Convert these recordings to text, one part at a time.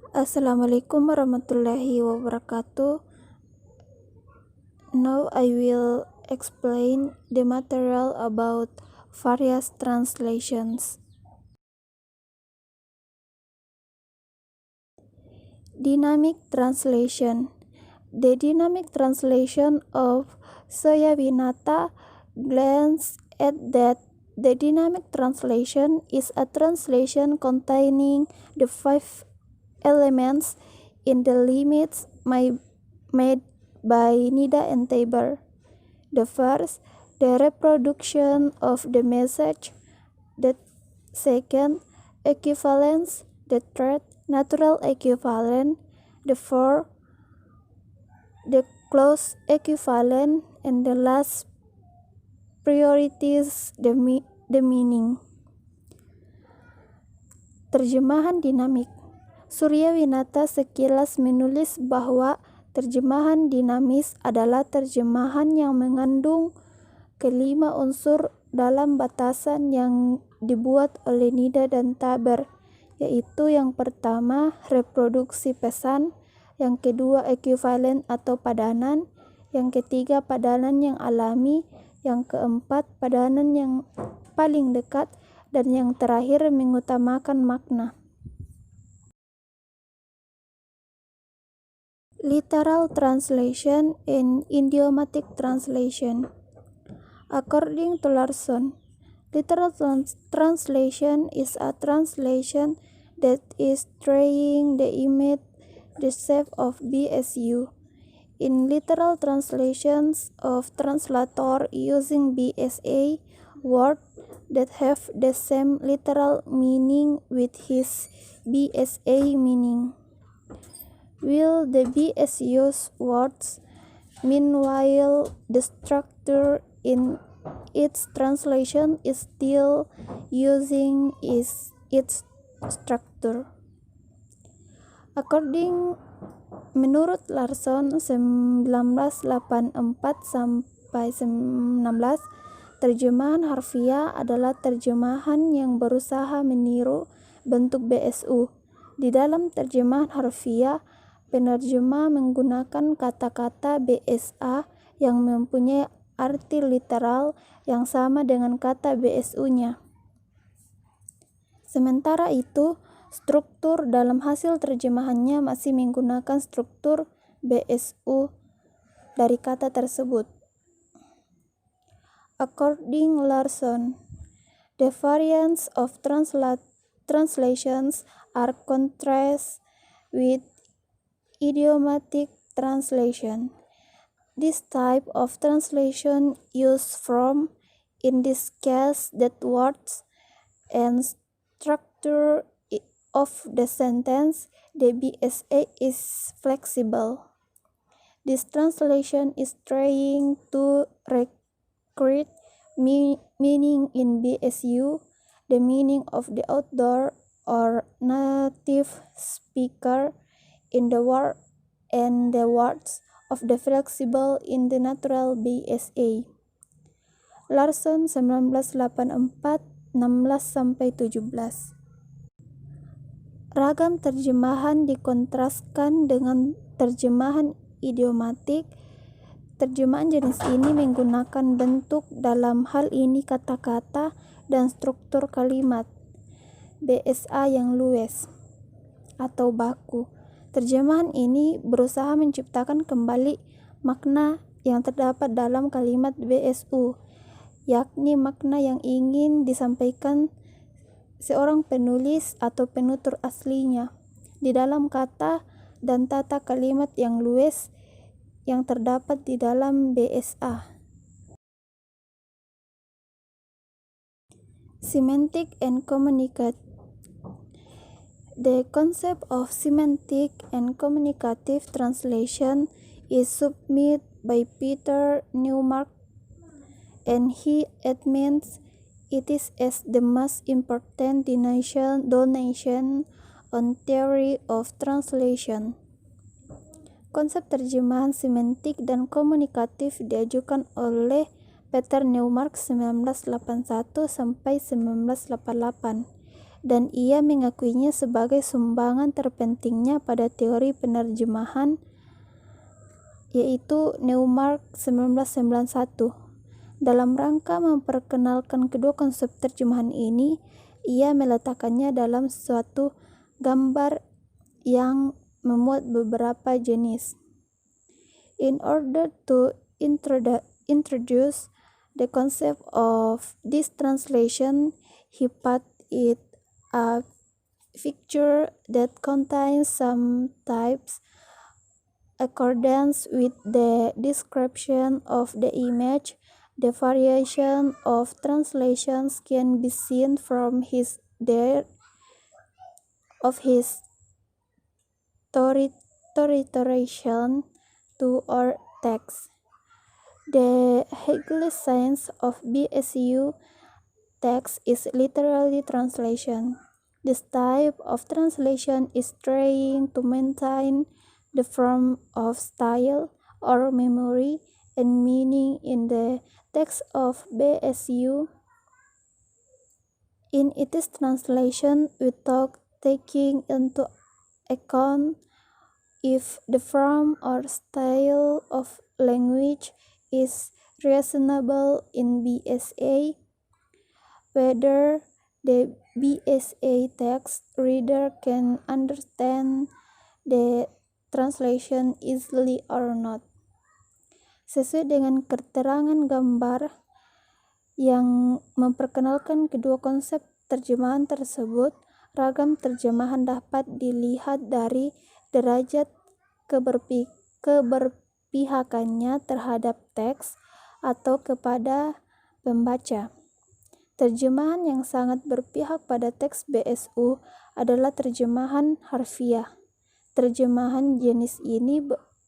Assalamualaikum warahmatullahi wabarakatuh. Now I will explain the material about various translations. Dynamic translation. The dynamic translation of Soyawinata glance at that the dynamic translation is a translation containing the 5 elements in the limits made by Nida and Tabor. The first, the reproduction of the message. The second, equivalence. The third, natural equivalent. The fourth, the close equivalent. And the last, priorities the meaning. Terjemahan dinamik. Suryawinata sekilas menulis bahwa terjemahan dinamis adalah terjemahan yang mengandung kelima unsur dalam batasan yang dibuat oleh Nida dan Tabor, yaitu yang pertama reproduksi pesan, yang kedua ekuivalen atau padanan, yang ketiga padanan yang alami, yang keempat padanan yang paling dekat, dan yang terakhir mengutamakan makna. Literal translation and idiomatic translation. According to Larson, literal translation is a translation that is trying to imitate the shape of BSU. In literal translations of translator using BSA words that have the same literal meaning with his BSA meaning, will the BSU's words, meanwhile the structure in its translation is still using its structure. Menurut Larson 1984 sampai 19, terjemahan harfiah adalah terjemahan yang berusaha meniru bentuk BSU. Di dalam terjemahan harfiah, penerjemah menggunakan kata-kata BSA yang mempunyai arti literal yang sama dengan kata BSU-nya. Sementara itu, struktur dalam hasil terjemahannya masih menggunakan struktur BSU dari kata tersebut. According Larson, the variants of translations are contrast with idiomatic translation. This type of translation uses from, in this case, that words and structure of the sentence, the BSA is flexible. This translation is trying to recreate meaning in BSU, the meaning of the outdoor or native speaker in the word and the words of the flexible in the natural BSA. Larson 1984 16-17. Ragam terjemahan dikontraskan dengan terjemahan idiomatik. Terjemahan jenis ini menggunakan bentuk, dalam hal ini kata-kata, dan struktur kalimat BSA yang luwes atau baku. Terjemahan ini berusaha menciptakan kembali makna yang terdapat dalam kalimat BSU, yakni makna yang ingin disampaikan seorang penulis atau penutur aslinya di dalam kata dan tata kalimat yang luwes yang terdapat di dalam BSA. Semantic and communicative. The concept of semantic and communicative translation is submitted by Peter Newmark, and he admits it is as the most important donation on theory of translation. Konsep terjemahan semantik dan komunikatif diajukan oleh Peter Newmark 1981 sampai 1988. dan ia mengakuinya sebagai sumbangan terpentingnya pada teori penerjemahan, yaitu Newmark 1991. Dalam rangka memperkenalkan kedua konsep terjemahan ini, ia meletakkannya dalam suatu gambar yang memuat beberapa jenis. In order to introduce the concept of this translation, he put it a picture that contains some types accordance with the description of the image. The variation of translations can be seen from his transliteration to our text. The Hagley sense of BSU text is literally translation. This type of translation is trying to maintain the form of style or memory and meaning in the text of BSU in its translation without taking into account if the form or style of language is reasonable in BSA, whether the BSA text reader can understand the translation easily or not. Sesuai dengan keterangan gambar yang memperkenalkan kedua konsep terjemahan tersebut, ragam terjemahan dapat dilihat dari derajat keberpihakannya terhadap teks atau kepada pembaca. Terjemahan yang sangat berpihak pada teks BSU adalah terjemahan harfiah.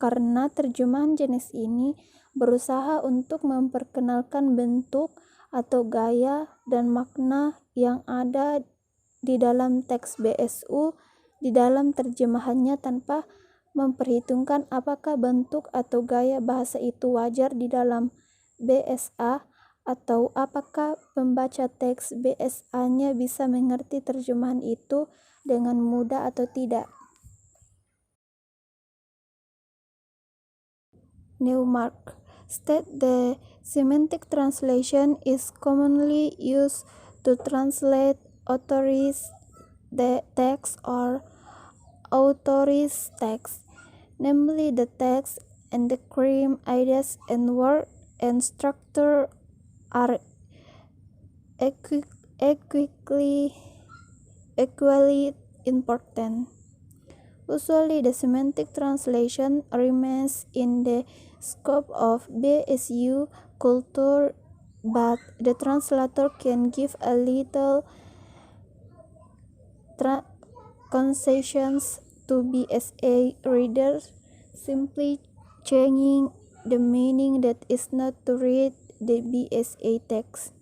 Karena terjemahan jenis ini berusaha untuk memperkenalkan bentuk atau gaya dan makna yang ada di dalam teks BSU di dalam terjemahannya tanpa memperhitungkan apakah bentuk atau gaya bahasa itu wajar di dalam BSA atau apakah pembaca teks BSA-nya bisa mengerti terjemahan itu dengan mudah atau tidak. Newmark states the semantic translation is commonly used to translate authorities' text or authorities' text, namely the text and the crime ideas and word and structure are equally important. Usually, the semantic translation remains in the scope of BSU culture, but the translator can give a little concessions to BSA readers, simply changing the meaning that is not to read the BSA text.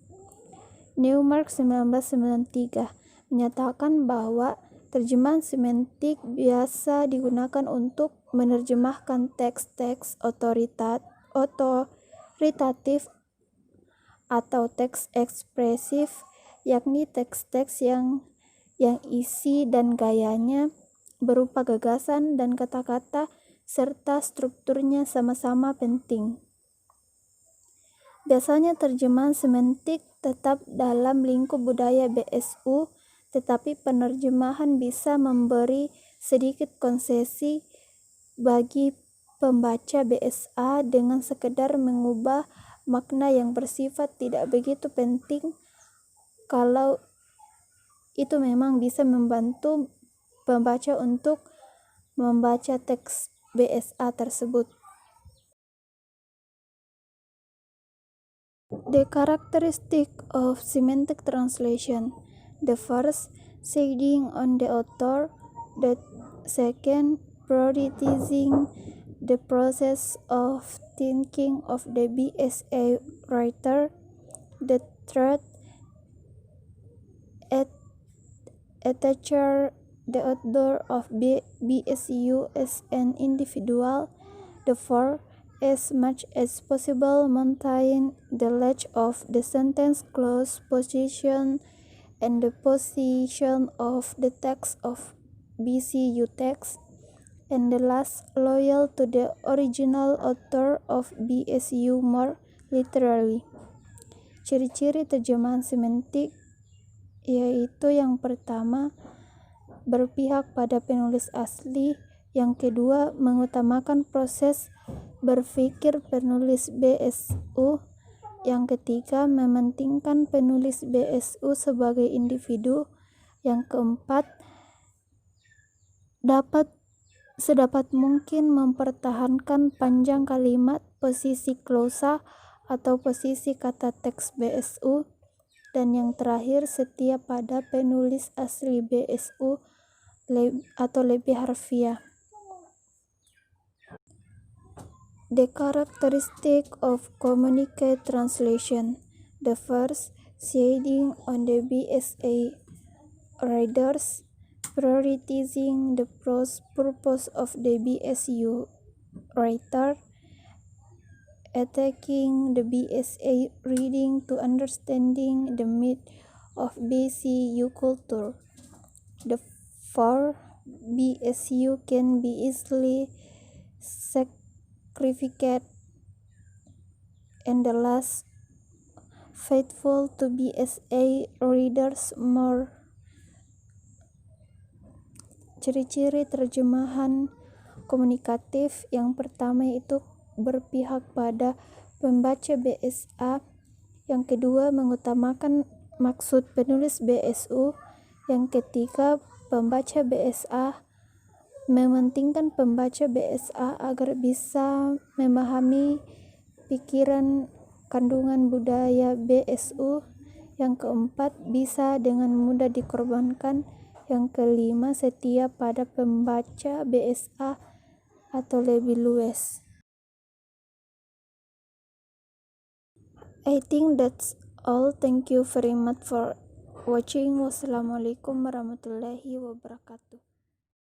Newmark 1993 menyatakan bahwa terjemahan semantik biasa digunakan untuk menerjemahkan teks-teks otoritatif atau teks ekspresif, yakni teks-teks yang isi dan gayanya berupa gagasan dan kata-kata serta strukturnya sama-sama penting. Biasanya terjemahan semantik tetap dalam lingkup budaya BSU, tetapi penerjemahan bisa memberi sedikit konsesi bagi pembaca BSA dengan sekedar mengubah makna yang bersifat tidak begitu penting kalau itu memang bisa membantu pembaca untuk membaca teks BSA tersebut. The characteristic of semantic translation: the first, shading on the author; the second, prioritizing the process of thinking of the BSA writer; the third, attach the author of BSU as an individual; the fourth, as much as possible maintain the length of the sentence close position and the position of the text of BCU text, and the last, loyal to the original author of BSU more literally. Ciri-ciri terjemahan semantik yaitu yang pertama, berpihak pada penulis asli, yang kedua, mengutamakan proses berpikir penulis BSU, yang ketiga, mementingkan penulis BSU sebagai individu, yang keempat, sedapat mungkin mempertahankan panjang kalimat, posisi klausa, atau posisi kata teks BSU, dan yang terakhir, setia pada penulis asli BSU atau lebih harfiah. The characteristic of communicate translation. The first, shading on the BSA readers, prioritizing the purpose of the BSU writer, attacking the BSA reading to understanding the myth of BSU culture. The four, BSU can be easily sacrificed. And the last, faithful to BSA readers more. Ciri-ciri terjemahan komunikatif yang pertama yaitu berpihak pada pembaca BSA, yang kedua mengutamakan maksud penulis BSU, yang ketiga pembaca BSA mementingkan pembaca BSA agar bisa memahami pikiran kandungan budaya BSU, yang keempat bisa dengan mudah dikorbankan, yang kelima setia pada pembaca BSA atau lebih luas. I think that's all. Thank you very much for watching. Wassalamualaikum warahmatullahi wabarakatuh.